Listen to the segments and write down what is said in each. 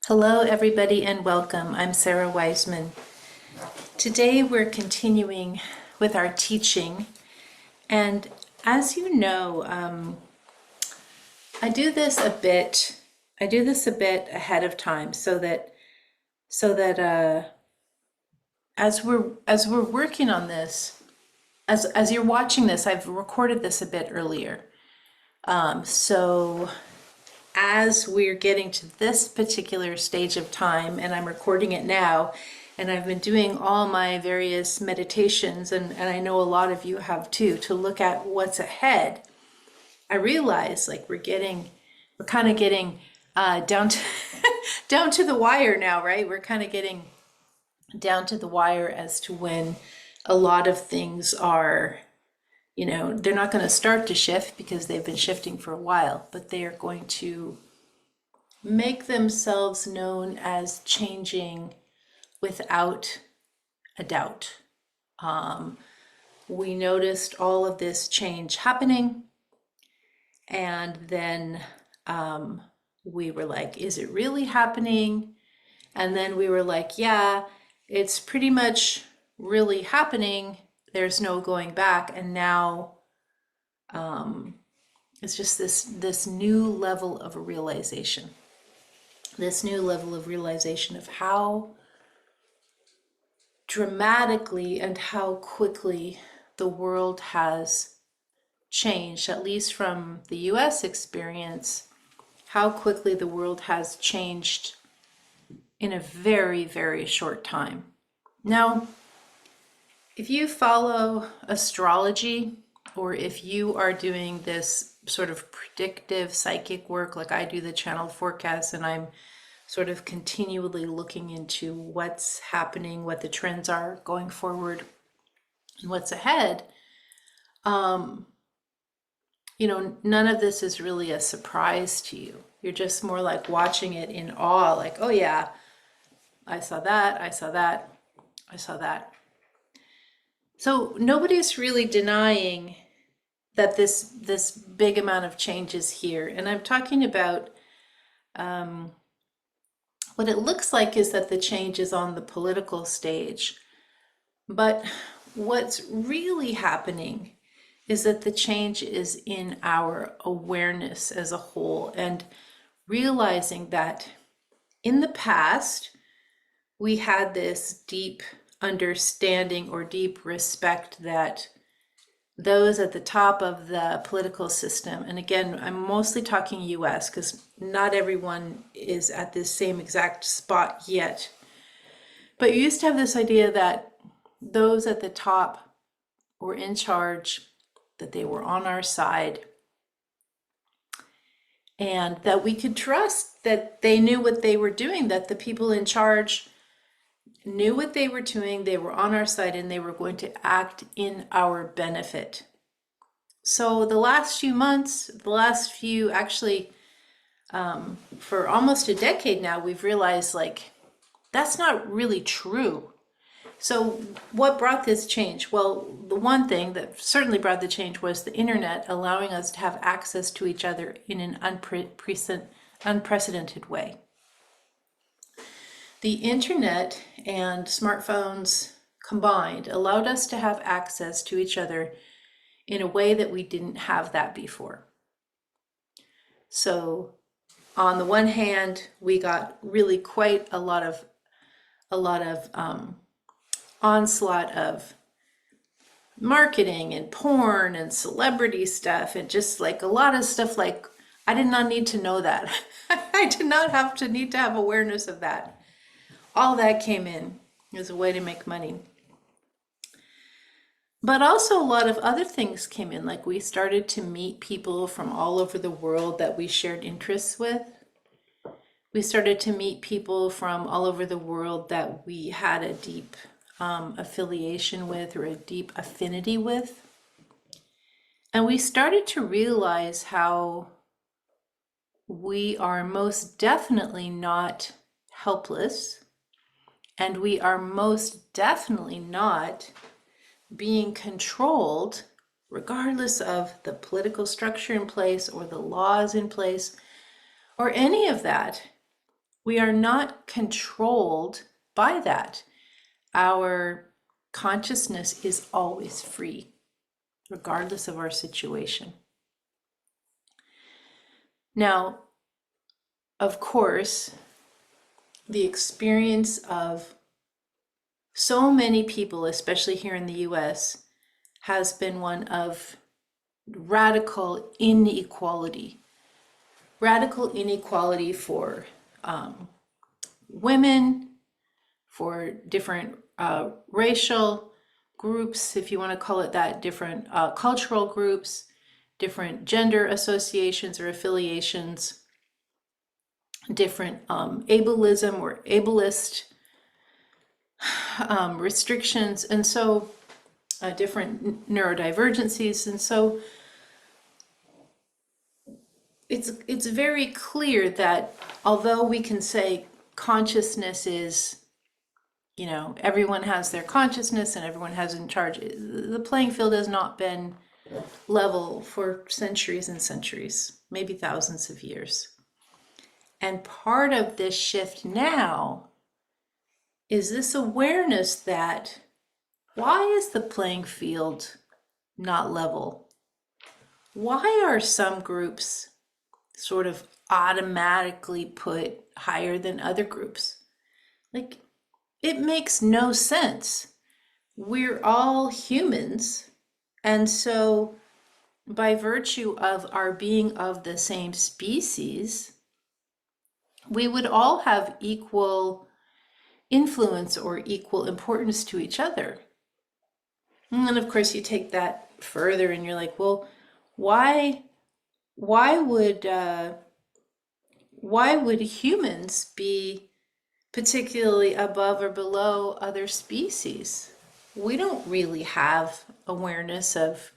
Hello, everybody, and welcome. I'm Sara Wiseman. Today, we're continuing with our teaching, and as you know, I do this a bit. I do this a bit ahead of time, so that as we're working on this, as you're watching this, I've recorded this a bit earlier. So as we're getting to this particular stage of time, and I'm recording it now, and I've been doing all my various meditations, and I know a lot of you have too, to look at what's ahead, I realize like we're kind of getting down to down to the wire now, right? We're kind of getting down to the wire as to when a lot of things are, they're not going to start to shift because they've been shifting for a while, but they are going to make themselves known as changing without a doubt. We noticed all of this change happening, and then we were like, is it really happening? And then we were like, yeah, it's pretty much really happening. There's no going back. And now it's just this new level of realization. This new level of realization of how dramatically and how quickly the world has changed, at least from the US experience, how quickly the world has changed in a very, very short time. Now, if you follow astrology, or if you are doing this sort of predictive psychic work, like I do the channel forecasts, and I'm sort of continually looking into what's happening, what the trends are going forward, and what's ahead, none of this is really a surprise to you. You're just more like watching it in awe, like, oh yeah, I saw that, I saw that, I saw that. So nobody's really denying that this big amount of change is here. And I'm talking about what it looks like is that the change is on the political stage. But what's really happening is that the change is in our awareness as a whole, and realizing that in the past, we had this deep understanding or deep respect that those at the top of the political system, and again, I'm mostly talking US because not everyone is at this same exact spot yet. But you used to have this idea that those at the top were in charge, that they were on our side, and that we could trust that they knew what they were doing, that the people in charge knew what they were doing, they were on our side, and they were going to act in our benefit. So the last few months, actually, for almost a decade now, we've realized like, that's not really true. So what brought this change? Well, the one thing that certainly brought the change was the internet allowing us to have access to each other in an unprecedented way. The internet and smartphones combined allowed us to have access to each other in a way that we didn't have that before. So on the one hand, we got really quite a lot of onslaught of marketing and porn and celebrity stuff, and just like a lot of stuff like I did not need to know that. I did not need to have awareness of that. All that came in as a way to make money. But also a lot of other things came in, like we started to meet people from all over the world that we shared interests with. We started to meet people from all over the world that we had a deep affiliation with, or a deep affinity with. And we started to realize how we are most definitely not helpless, and we are most definitely not being controlled, regardless of the political structure in place or the laws in place or any of that. We are not controlled by that. Our consciousness is always free, regardless of our situation. Now, of course, the experience of so many people, especially here in the US, has been one of radical inequality. Radical inequality for women, for different racial groups, if you want to call it that, different cultural groups, different gender associations or affiliations, different ableism or ableist restrictions, and so different neurodivergencies. And so it's very clear that although we can say consciousness is, you know, everyone has their consciousness and everyone has in charge, the playing field has not been level for centuries and centuries, maybe thousands of years. And part of this shift now is this awareness that why is the playing field not level? Why are some groups sort of automatically put higher than other groups? Like, it makes no sense. We're all humans, and so by virtue of our being of the same species, we would all have equal influence or equal importance to each other. And then of course you take that further and you're like, well, why would humans be particularly above or below other species? We don't really have awareness of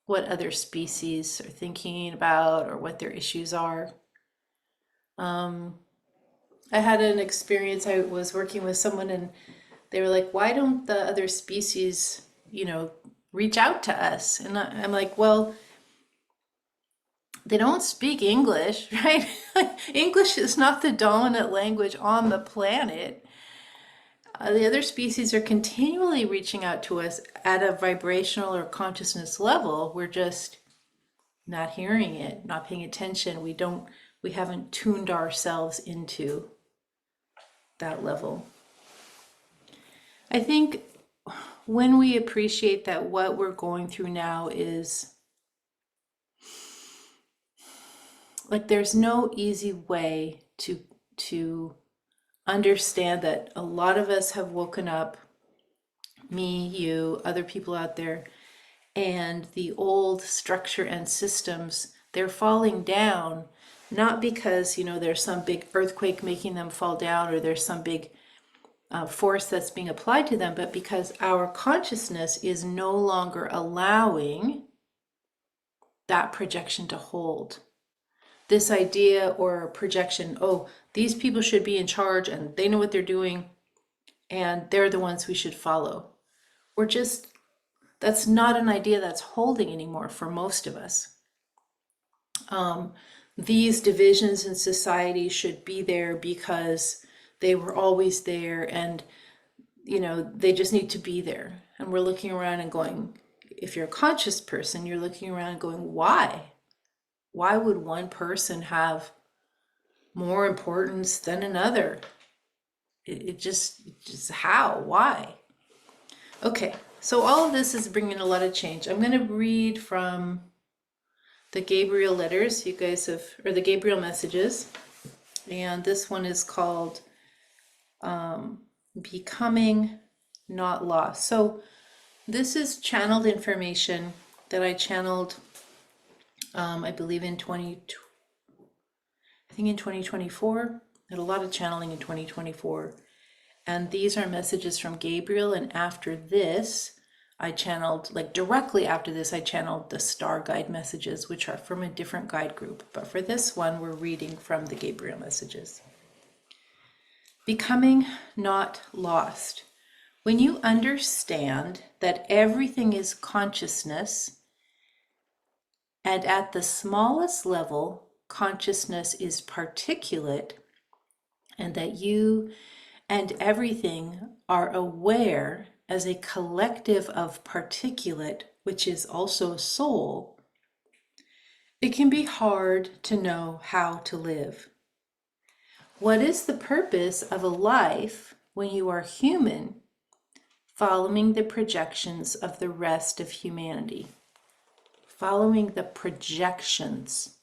what other species are thinking about or what their issues are. I had an experience, I was working with someone and they were like, why don't the other species, you know, reach out to us? And I'm like, well, they don't speak English, right? English is not the dominant language on the planet. The other species are continually reaching out to us at a vibrational or consciousness level. We're just not hearing it, not paying attention. We haven't tuned ourselves into that level. I think when we appreciate that what we're going through now is like, there's no easy way to understand that a lot of us have woken up, me, you, other people out there, and the old structure and systems, they're falling down, not because, you know, there's some big earthquake making them fall down or there's some big force that's being applied to them, but because our consciousness is no longer allowing that projection to hold. This idea or projection, oh, these people should be in charge and they know what they're doing and they're the ones we should follow. That's not an idea that's holding anymore for most of us. These divisions in society should be there because they were always there and, you know, they just need to be there. And we're looking around and going, if you're a conscious person, you're looking around and going, why? Why would one person have more importance than another? It just how? Why? Okay, so all of this is bringing a lot of change. I'm going to read from the Gabriel letters, you guys have, or the Gabriel messages. And this one is called Becoming Not Lost. So this is channeled information that I channeled, I believe in 2024. I had a lot of channeling in 2024. And these are messages from Gabriel. And after this, I channeled, like directly after this, I channeled the star guide messages, which are from a different guide group. But for this one, we're reading from the Gabriel messages. Becoming not lost. When you understand that everything is consciousness, and at the smallest level, consciousness is particulate, and that you and everything are aware as a collective of particulate, which is also a soul, it can be hard to know how to live. What is the purpose of a life when you are human, following the projections of the rest of humanity? Following the projections,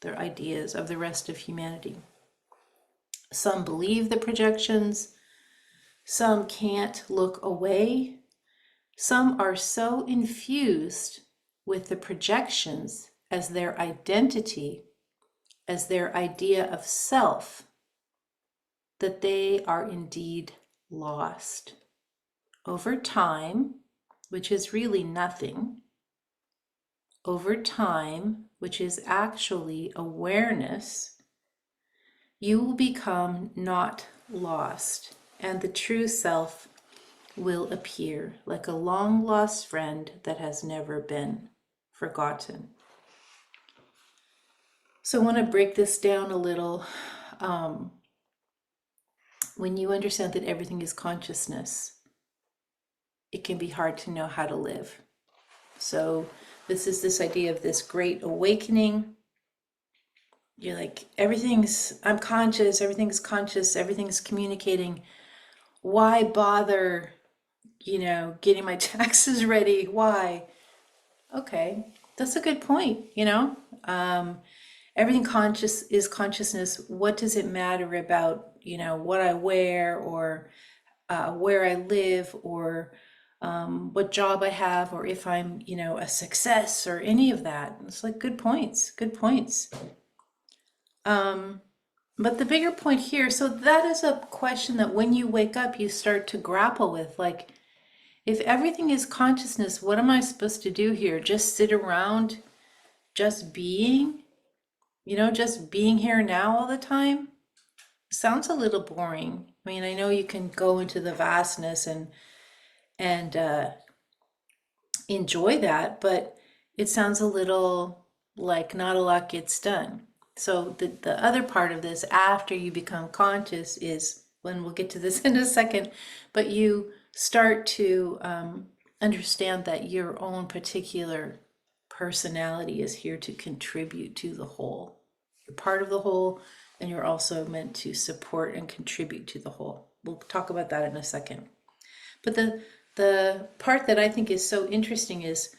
their ideas of the rest of humanity. Some believe the projections, some can't look away, some are so infused with the projections as their identity, as their idea of self, that they are indeed lost. Over time, which is really nothing, over time, which is actually awareness, you will become not lost, and the true self will appear like a long lost friend that has never been forgotten. So I want to break this down a little. When you understand that everything is consciousness, it can be hard to know how to live. So this is this idea of this great awakening. You're like, I'm conscious, everything's communicating. Why bother, getting my taxes ready? Why? Okay, that's a good point, Everything conscious is consciousness. What does it matter about, what I wear, or where I live, or what job I have, or if I'm, a success, or any of that? It's like good points. But the bigger point here, so that is a question that when you wake up, you start to grapple with. Like, if everything is consciousness, what am I supposed to do here? Just sit around, just being? Just being here now all the time? Sounds a little boring. I mean, I know you can go into the vastness and enjoy that, but it sounds a little like not a lot gets done. So the other part of this, after you become conscious, is, when we'll get to this in a second, but you start to understand that your own particular personality is here to contribute to the whole. You're part of the whole, and you're also meant to support and contribute to the whole. We'll talk about that in a second. But the part that I think is so interesting is,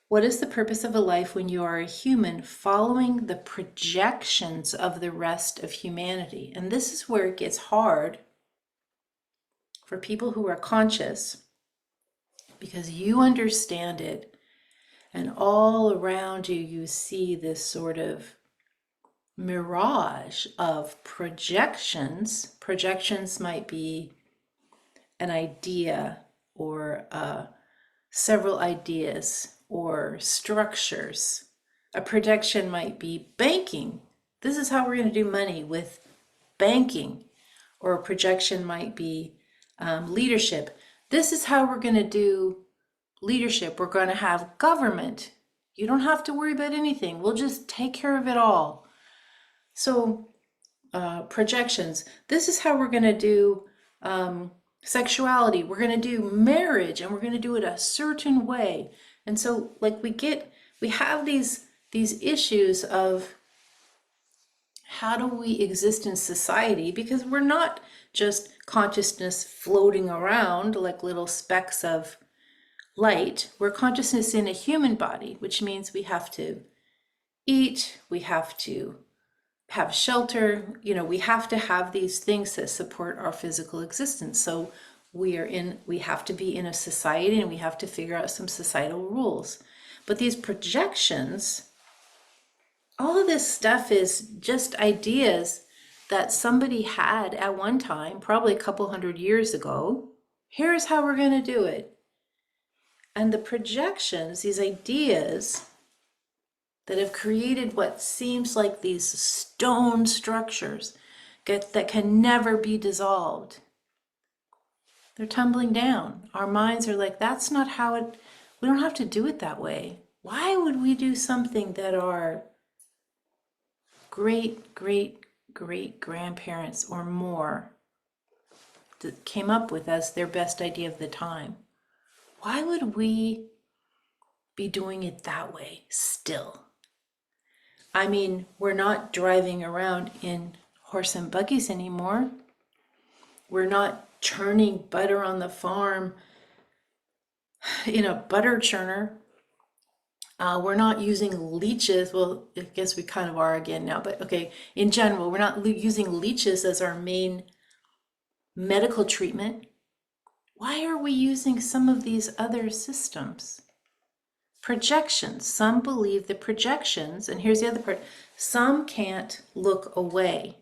what is the purpose of a life when you are a human following the projections of the rest of humanity? And this is where it gets hard for people who are conscious, because you understand it, and all around you, you see this sort of mirage of projections. Projections might be an idea, or several ideas, or structures. A projection might be banking. This is how we're going to do money, with banking. Or a projection might be leadership. This is how we're going to do leadership. We're going to have government. You don't have to worry about anything. We'll just take care of it all. So projections. This is how we're going to do sexuality. We're going to do marriage, and we're going to do it a certain way. And so, like, we have these issues of, how do we exist in society? Because we're not just consciousness floating around like little specks of light. We're consciousness in a human body, which means we have to eat, we have to have shelter, we have to have these things that support our physical existence. So we have to be in a society, and we have to figure out some societal rules. But these projections, all of this stuff is just ideas that somebody had at one time, probably a couple hundred years ago. Here's how we're going to do it. And the projections, these ideas that have created what seems like these stone structures that can never be dissolved, they're tumbling down. Our minds are like, that's not how it, we don't have to do it that way. Why would we do something that our great great grandparents or more that came up with as their best idea of the time, why would we be doing it that way still? I mean, we're not driving around in horse and buggies anymore. We're not churning butter on the farm in a butter churner. We're not using leeches. Well, I guess we kind of are again now, but okay. In general, we're not using leeches as our main medical treatment. Why are we using some of these other systems? Projections. Some believe the projections, and here's the other part, some can't look away.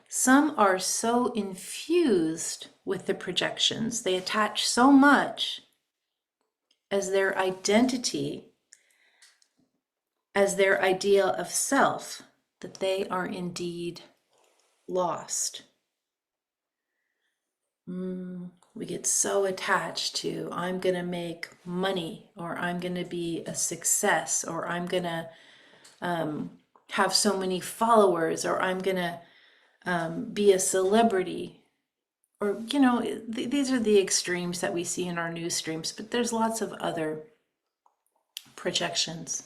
Some are so infused with the projections, they attach so much as their identity, as their idea of self, that they are indeed lost. We get so attached to, I'm going to make money, or I'm going to be a success, or I'm going to have so many followers, or I'm going to be a celebrity. Or, you know, these are the extremes that we see in our news streams, but there's lots of other projections.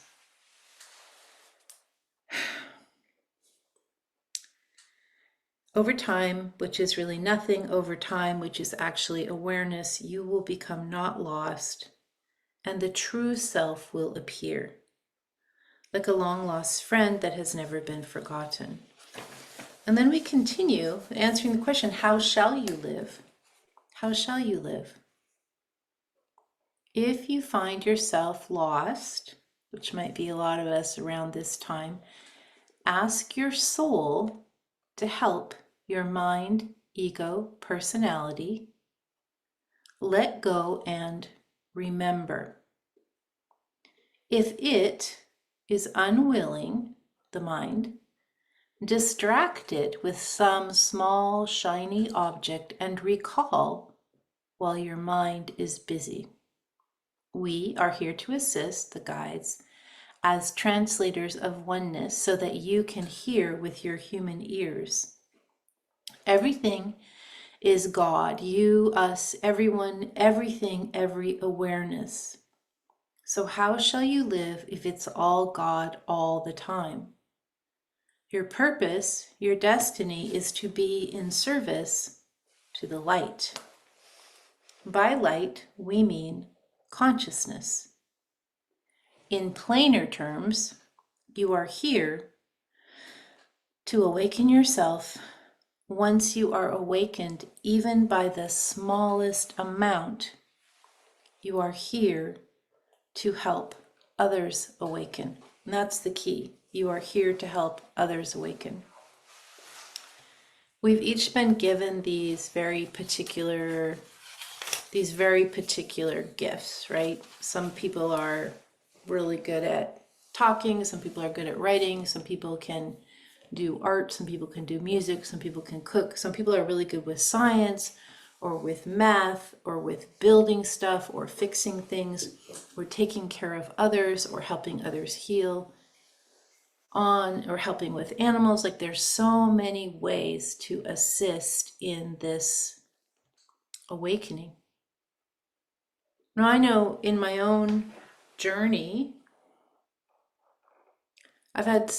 Over time, which is really nothing, over time, which is actually awareness, you will become not lost, and the true self will appear, like a long-lost friend that has never been forgotten. And then we continue answering the question, how shall you live? How shall you live? If you find yourself lost, which might be a lot of us around this time, ask your soul to help your mind, ego, personality let go and remember. If it is unwilling, the mind, distract it with some small shiny object and recall while your mind is busy. We are here to assist the guides as translators of oneness so that you can hear with your human ears. Everything is God, you, us, everyone, everything, every awareness. So how shall you live if it's all God all the time? Your purpose, your destiny is to be in service to the light. By light, we mean consciousness. In plainer terms, you are here to awaken yourself. Once you are awakened, even by the smallest amount, you are here to help others awaken. And that's the key. You are here to help others awaken. We've each been given these very particular gifts, right? Some people are really good at talking, some people are good at writing, some people can do art, some people can do music, some people can cook, some people are really good with science or with math or with building stuff or fixing things or taking care of others or helping others heal or helping with animals. Like there's so many ways to assist in this awakening. Now I know in my own journey, I've had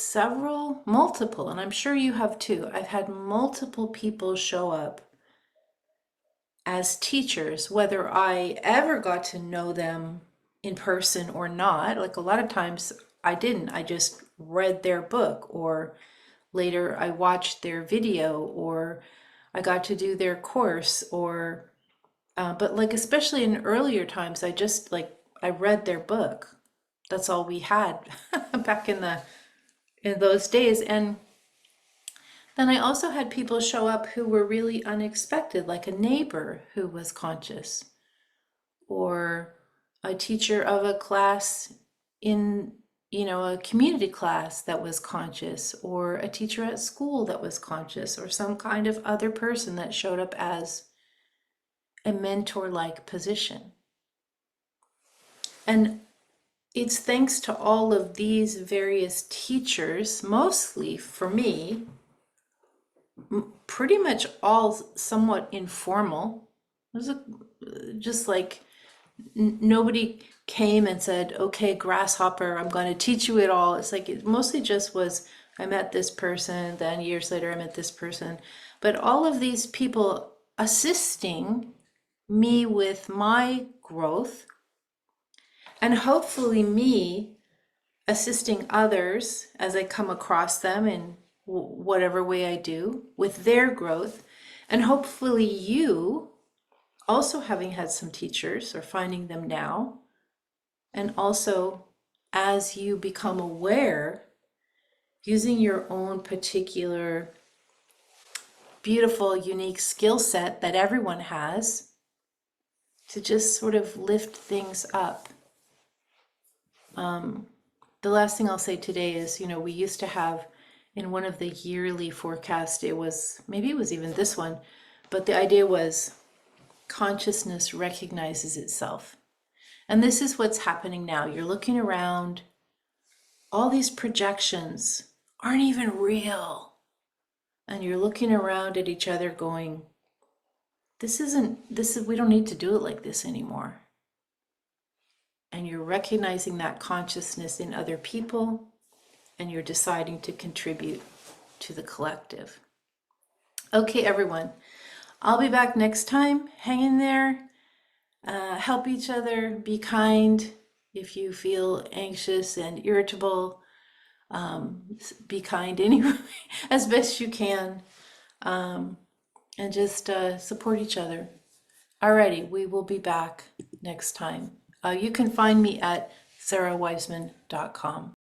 multiple, and I'm sure you have too. I've had multiple people show up as teachers, whether I ever got to know them in person or not. Like a lot of times I didn't. I just read their book, or later I watched their video, or I got to do their course, or but like especially in earlier times, I read their book. That's all we had back in those days. And then I also had people show up who were really unexpected, like a neighbor who was conscious, or a teacher of a class in, a community class that was conscious, or a teacher at school that was conscious, or some kind of other person that showed up as a mentor-like position. And it's thanks to all of these various teachers, mostly for me, pretty much all somewhat informal. It was just like nobody came and said, okay, grasshopper, I'm going to teach you it all. It's like it mostly just was, I met this person, then years later I met this person. But all of these people assisting me with my growth, and hopefully me assisting others as I come across them in whatever way I do with their growth. And hopefully you also having had some teachers or finding them now. And also as you become aware, using your own particular beautiful, unique skill set that everyone has to just sort of lift things up. The last thing I'll say today is, we used to have in one of the yearly forecasts, maybe it was even this one, but the idea was consciousness recognizes itself. And this is what's happening now. You're looking around, all these projections aren't even real. And you're looking around at each other going, we don't need to do it like this anymore. And you're recognizing that consciousness in other people, and you're deciding to contribute to the collective. Okay, everyone, I'll be back next time. Hang in there, help each other, be kind. If you feel anxious and irritable, be kind anyway, as best you can, and just support each other. Alrighty, we will be back next time. You can find me at sarawiseman.com.